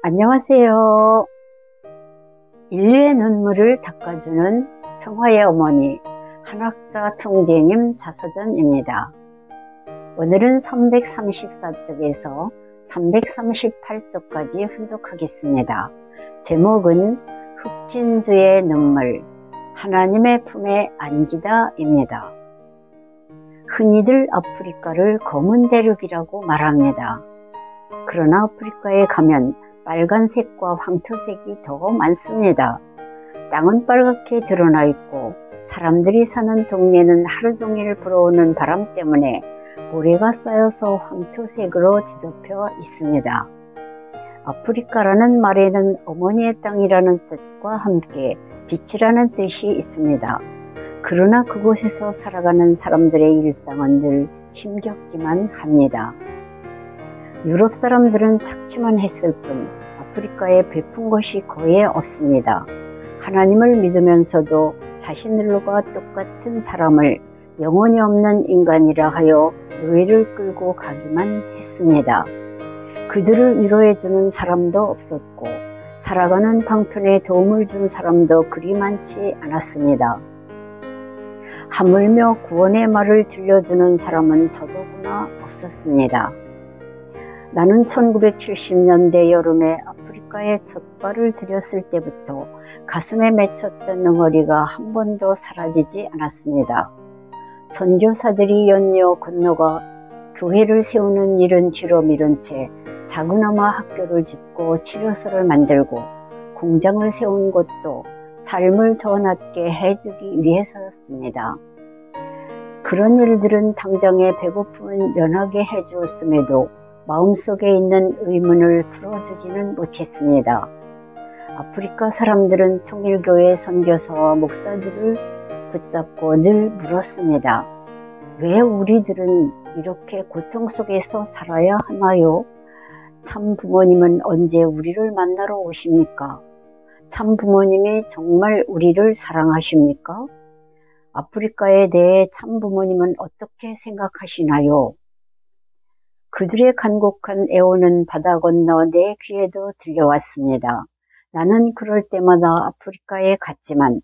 안녕하세요. 인류의 눈물을 닦아주는 평화의 어머니 한학자 총재님 자서전입니다. 오늘은 334쪽에서 338쪽까지 훈독하겠습니다. 제목은 흑진주의 눈물, 하나님의 품에 안기다 입니다. 흔히들 아프리카를 검은 대륙이라고 말합니다. 그러나 아프리카에 가면 빨간색과 황토색이 더 많습니다. 땅은 빨갛게 드러나 있고 사람들이 사는 동네는 하루 종일 불어오는 바람 때문에 모래가 쌓여서 황토색으로 뒤덮여 있습니다. 아프리카라는 말에는 어머니의 땅이라는 뜻과 함께 빛이라는 뜻이 있습니다. 그러나 그곳에서 살아가는 사람들의 일상은 늘 힘겹기만 합니다. 유럽 사람들은 착취만 했을 뿐 아프리카에 베푼 것이 거의 없습니다. 하나님을 믿으면서도 자신들과 똑같은 사람을 영혼이 없는 인간이라 하여 노예를 끌고 가기만 했습니다. 그들을 위로해주는 사람도 없었고 살아가는 방편에 도움을 준 사람도 그리 많지 않았습니다. 하물며 구원의 말을 들려주는 사람은 더더구나 없었습니다. 나는 1970년대 여름에 아프리카에 첫 발을 들였을 때부터 가슴에 맺혔던 응어리가 한 번도 사라지지 않았습니다. 선교사들이 연이어 건너가 교회를 세우는 일은 뒤로 미룬 채 자그나마 학교를 짓고 치료소를 만들고 공장을 세운 것도 삶을 더 낫게 해주기 위해서였습니다. 그런 일들은 당장의 배고픔을 면하게 해주었음에도 마음속에 있는 의문을 풀어주지는 못했습니다. 아프리카 사람들은 통일교회 선교사와 목사들을 붙잡고 늘 물었습니다. 왜 우리들은 이렇게 고통 속에서 살아야 하나요? 참 부모님은 언제 우리를 만나러 오십니까? 참 부모님이 정말 우리를 사랑하십니까? 아프리카에 대해 참 부모님은 어떻게 생각하시나요? 그들의 간곡한 애원은 바다 건너 내 귀에도 들려왔습니다. 나는 그럴 때마다 아프리카에 갔지만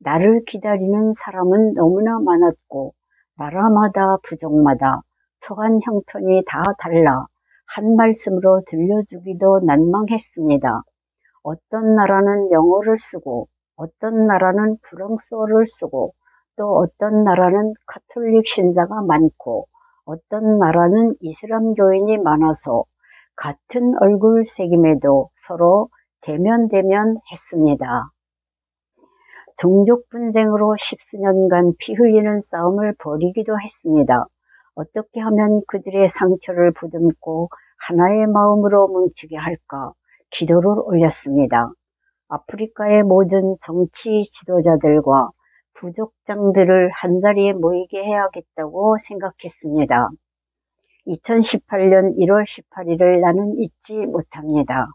나를 기다리는 사람은 너무나 많았고 나라마다 부족마다 처한 형편이 다 달라 한 말씀으로 들려주기도 난망했습니다. 어떤 나라는 영어를 쓰고 어떤 나라는 프랑스어를 쓰고 또 어떤 나라는 가톨릭 신자가 많고 어떤 나라는 이슬람교인이 많아서 같은 얼굴색임에도 서로 대면대면 했습니다. 종족 분쟁으로 십수년간 피 흘리는 싸움을 벌이기도 했습니다. 어떻게 하면 그들의 상처를 보듬고 하나의 마음으로 뭉치게 할까 기도를 올렸습니다. 아프리카의 모든 정치 지도자들과 부족장들을 한자리에 모이게 해야겠다고 생각했습니다. 2018년 1월 18일을 나는 잊지 못합니다.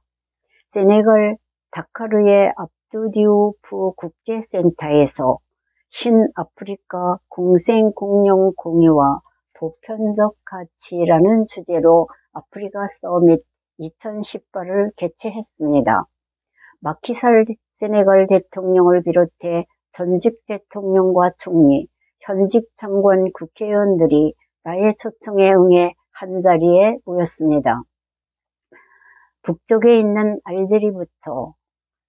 세네갈 다카르의 압두디우프 국제센터에서 신아프리카 공생공영 공유와 보편적 가치라는 주제로 아프리카 서밋 2018을 개최했습니다. 마키살 세네갈 대통령을 비롯해 전직 대통령과 총리, 현직 장관, 국회의원들이 나의 초청에 응해 한자리에 모였습니다. 북쪽에 있는 알제리부터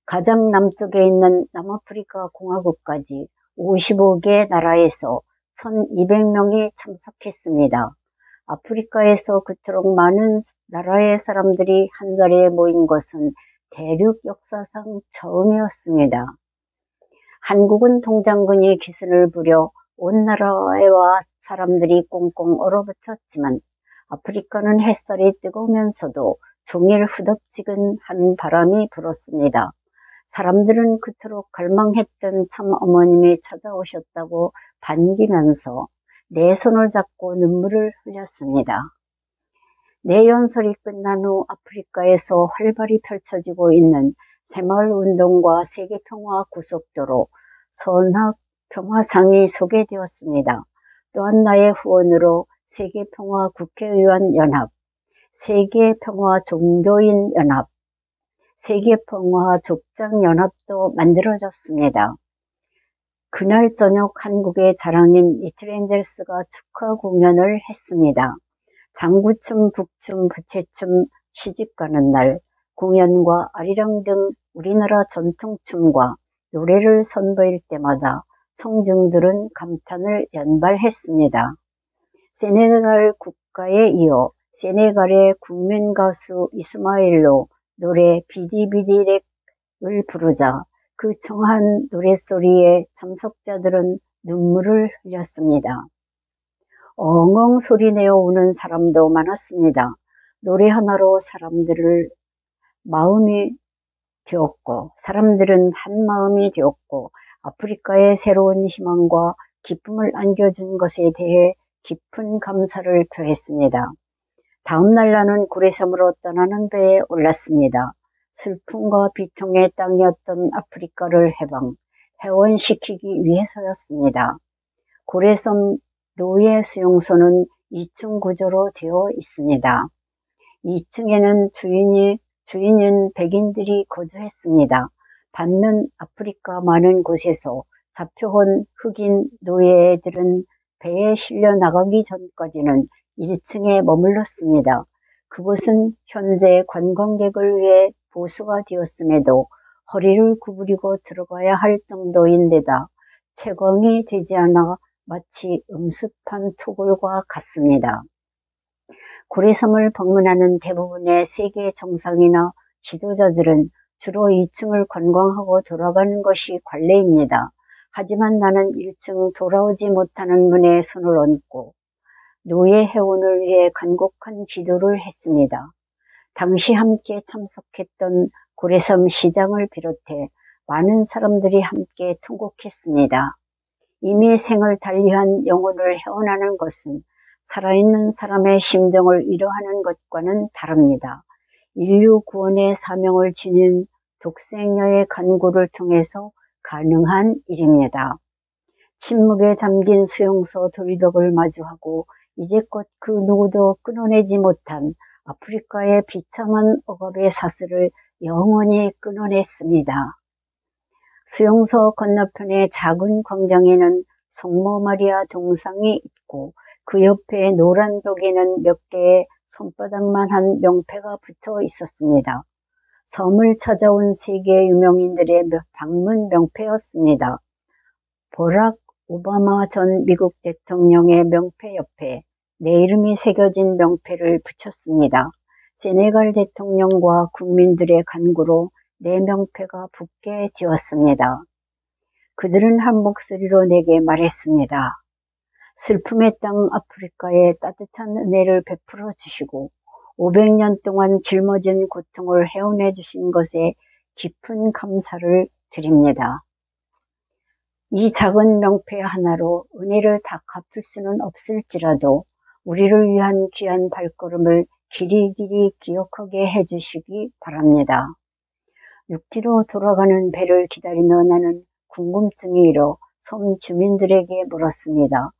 가장 남쪽에 있는 남아프리카 공화국까지 55개 나라에서 1200명이 참석했습니다. 아프리카에서 그토록 많은 나라의 사람들이 한자리에 모인 것은 대륙 역사상 처음이었습니다. 한국은 동장군이 기승을 부려 온 나라와 사람들이 꽁꽁 얼어붙었지만 아프리카는 햇살이 뜨거우면서도 종일 후덥지근한 바람이 불었습니다. 사람들은 그토록 갈망했던 참 어머님이 찾아오셨다고 반기면서 내 손을 잡고 눈물을 흘렸습니다. 내 연설이 끝난 후 아프리카에서 활발히 펼쳐지고 있는 새마을운동과 세계평화 구속도로 선학 평화상이 소개되었습니다. 또한 나의 후원으로 세계평화 국회의원 연합, 세계평화 종교인 연합, 세계평화 족장연합도 만들어졌습니다. 그날 저녁 한국의 자랑인 리틀엔젤스가 축하 공연을 했습니다. 장구춤, 북춤, 부채춤, 시집가는 날, 공연과 아리랑 등 우리나라 전통춤과 노래를 선보일 때마다 청중들은 감탄을 연발했습니다. 세네갈 국가에 이어 세네갈의 국민 가수 이스마일로 노래 비디비디렉을 부르자 그 청한 노랫소리에 참석자들은 눈물을 흘렸습니다. 엉엉 소리내어 우는 사람도 많았습니다. 노래 하나로 사람들은 한 마음이 되었고 아프리카에 새로운 희망과 기쁨을 안겨준 것에 대해 깊은 감사를 표했습니다. 다음 날 나는 구레섬으로 떠나는 배에 올랐습니다. 슬픔과 비통의 땅이었던 아프리카를 회원시키기 위해서였습니다. 구레섬 노예 수용소는 2층 구조로 되어 있습니다. 2층에는 주인인 백인들이 거주했습니다. 반면 아프리카 많은 곳에서 잡혀온 흑인 노예들은 배에 실려 나가기 전까지는 1층에 머물렀습니다. 그곳은 현재 관광객을 위해 보수가 되었음에도 허리를 구부리고 들어가야 할 정도인데다 채광이 되지 않아 마치 음습한 토굴과 같습니다. 구레섬을 방문하는 대부분의 세계 정상이나 지도자들은 주로 2층을 관광하고 돌아가는 것이 관례입니다. 하지만 나는 1층 돌아오지 못하는 문에 손을 얹고 노예 해원을 위해 간곡한 기도를 했습니다. 당시 함께 참석했던 구레섬 시장을 비롯해 많은 사람들이 함께 통곡했습니다. 이미 생을 달리한 영혼을 해원하는 것은 살아있는 사람의 심정을 위로하는 것과는 다릅니다. 인류 구원의 사명을 지닌 독생녀의 간구를 통해서 가능한 일입니다. 침묵에 잠긴 수용소 돌벽을 마주하고 이제껏 그 누구도 끊어내지 못한 아프리카의 비참한 억압의 사슬을 영원히 끊어냈습니다. 수용소 건너편의 작은 광장에는 성모 마리아 동상이 있고 그 옆에 노란 벽에는 몇 개의 손바닥만한 명패가 붙어 있었습니다. 섬을 찾아온 세계 유명인들의 방문 명패였습니다. 버락 오바마 전 미국 대통령의 명패 옆에 내 이름이 새겨진 명패를 붙였습니다. 세네갈 대통령과 국민들의 간구로 내 명패가 붙게 되었습니다. 그들은 한 목소리로 내게 말했습니다. 슬픔의 땅 아프리카에 따뜻한 은혜를 베풀어 주시고 500년 동안 짊어진 고통을 해원해 주신 것에 깊은 감사를 드립니다. 이 작은 명패 하나로 은혜를 다 갚을 수는 없을지라도 우리를 위한 귀한 발걸음을 길이길이 기억하게 해주시기 바랍니다. 육지로 돌아가는 배를 기다리며 나는 궁금증이 일어 섬 주민들에게 물었습니다.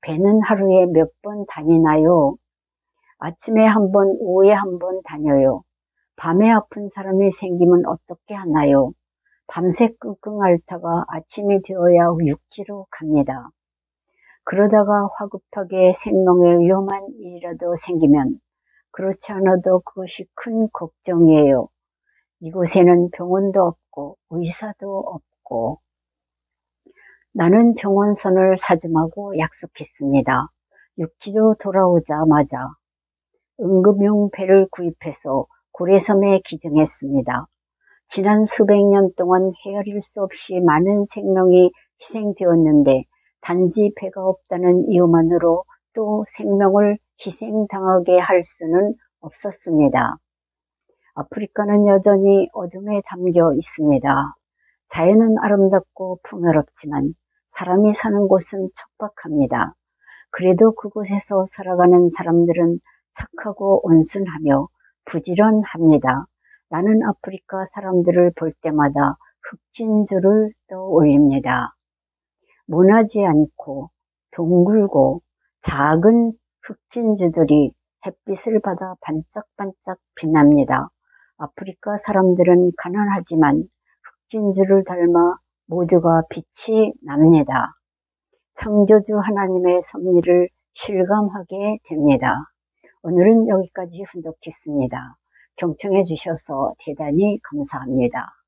배는 하루에 몇 번 다니나요? 아침에 한 번, 오후에 한 번 다녀요. 밤에 아픈 사람이 생기면 어떻게 하나요? 밤새 끙끙 앓다가 아침이 되어야 육지로 갑니다. 그러다가 화급하게 생명에 위험한 일이라도 생기면 그렇지 않아도 그것이 큰 걱정이에요. 이곳에는 병원도 없고 의사도 없고. 나는 병원선을 사줌하고 약속했습니다. 육지로 돌아오자마자 응급용 배를 구입해서 고래섬에 기증했습니다. 지난 수백 년 동안 헤아릴 수 없이 많은 생명이 희생되었는데 단지 배가 없다는 이유만으로 또 생명을 희생당하게 할 수는 없었습니다. 아프리카는 여전히 어둠에 잠겨 있습니다. 자연은 아름답고 풍요롭지만 사람이 사는 곳은 척박합니다. 그래도 그곳에서 살아가는 사람들은 착하고 온순하며 부지런합니다. 나는 아프리카 사람들을 볼 때마다 흑진주를 떠올립니다. 모나지 않고 둥글고 작은 흑진주들이 햇빛을 받아 반짝반짝 빛납니다. 아프리카 사람들은 가난하지만 흑진주를 닮아 모두가 빛이 납니다. 창조주 하나님의 섭리를 실감하게 됩니다. 오늘은 여기까지 훈독했습니다. 경청해 주셔서 대단히 감사합니다.